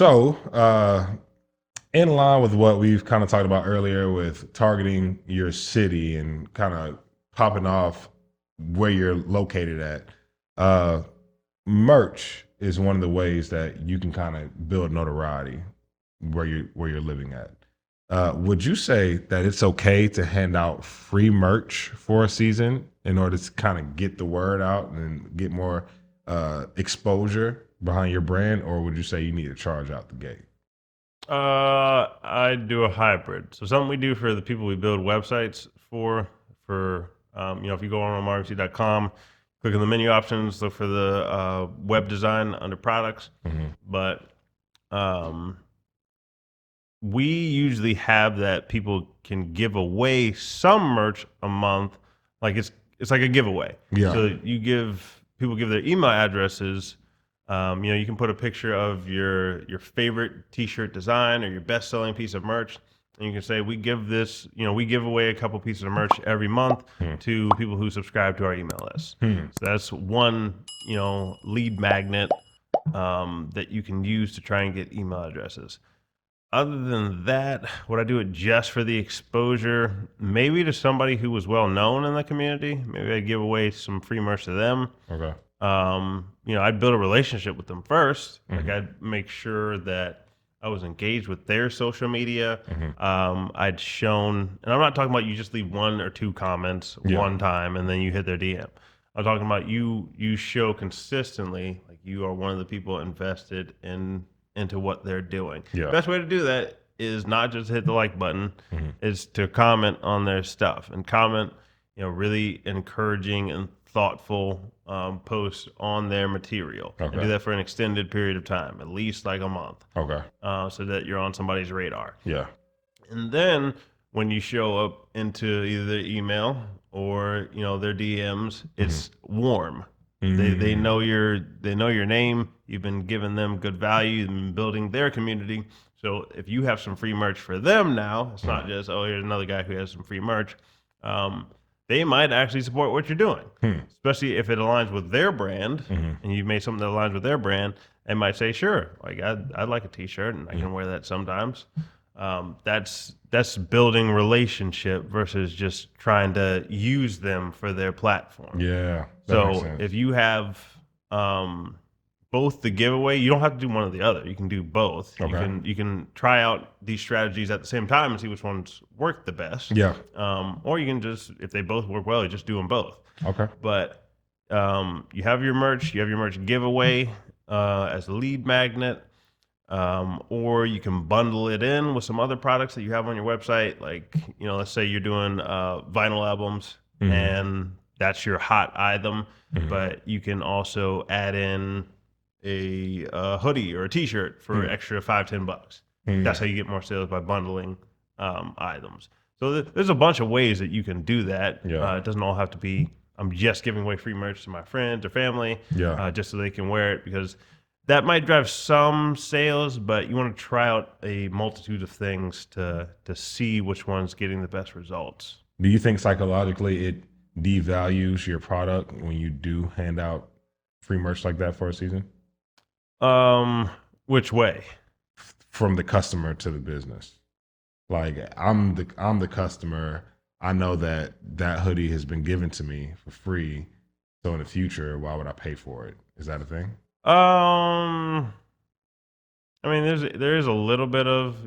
In line with what we've kind of talked about earlier with targeting your city and kind of popping off where you're located at, uh, merch is one of the ways that you can kind of build notoriety where you're living at. Would you say that it's okay to hand out free merch for a season in order to kind of get the word out and get more exposure behind your brand, or would you say you need to charge out the gate? I do a hybrid. So something we do for the people we build websites for if you go on marvc.com, click on the menu options, look for the web design under products. But um, we usually have that people can give away some merch a month, like it's like a giveaway. Yeah. So people give their email addresses. You can put a picture of your favorite T-shirt design or your best-selling piece of merch, and you can say we give away a couple pieces of merch every month to people who subscribe to our email list. So that's one lead magnet that you can use to try and get email addresses. Other than that, would I do it just for the exposure? Maybe to somebody who was well known in the community. Maybe I'd give away some free merch to them. Okay. I'd build a relationship with them first. Like I'd make sure that I was engaged with their social media. I'd shown, and I'm not talking about you just leave one or two comments one time and then you hit their DM. I'm talking about you show consistently like you are one of the people invested into what they're doing. Yeah. Best way to do that is not just hit the like button, is to comment on their stuff and comment, really encouraging and thoughtful posts on their material. Okay. And do that for an extended period of time, at least like a month. Okay. So that you're on somebody's radar. Yeah. And then when you show up into either their email or their DMs, it's warm. They know your name. You've been giving them good value. You've been building their community. So if you have some free merch for them now, it's not just here's another guy who has some free merch. They might actually support what you're doing, especially if it aligns with their brand, and you've made something that aligns with their brand. They might say, "Sure, like I'd like a T-shirt, and I can wear that sometimes." That's building relationship versus just trying to use them for their platform. Yeah. That makes So sense. if you have both the giveaway, you don't have to do one or the other. You can do both. Okay. You can try out these strategies at the same time and see which ones work the best. Yeah. Or you can just, if they both work well, you just do them both. Okay. But you have your merch giveaway as a lead magnet. Or you can bundle it in with some other products that you have on your website. Like, let's say you're doing vinyl albums and that's your hot item, but you can also add in a hoodie or a T-shirt for extra $5-10. That's how you get more sales, by bundling items. So there's a bunch of ways that you can do that. Yeah. It doesn't all have to be I'm just giving away free merch to my friends or family, just so they can wear it, because that might drive some sales, but you want to try out a multitude of things to see which one's getting the best results. Do you think psychologically it devalues your product when you do hand out free merch like that for a season? Which way? From the customer to the business. Like I'm the customer. I know that hoodie has been given to me for free. So in the future, why would I pay for it? Is that a thing? I mean, there is a little bit of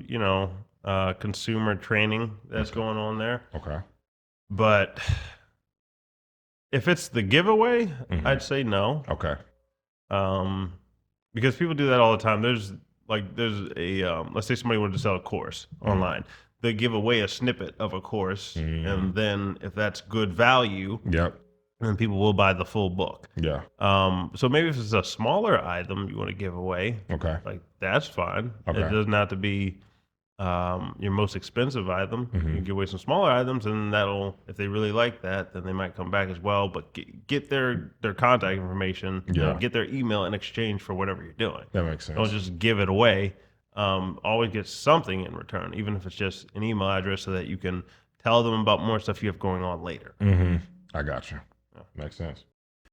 consumer training that's going on there, Okay. but if it's the giveaway, I'd say no. Okay. Because people do that all the time. There's a let's say somebody wanted to sell a course online. They give away a snippet of a course, and then if that's good value, Yep. then people will buy the full book. Yeah. So maybe if it's a smaller item you want to give away, Okay. like that's fine. Okay. It doesn't have to be your most expensive item. You can give away some smaller items, and that'll, if they really like that, then they might come back as well. But get their contact information, get their email in exchange for whatever you're doing. That makes sense. Don't just give it away. Always get something in return, even if it's just an email address, so that you can tell them about more stuff you have going on later. I got you. Makes sense.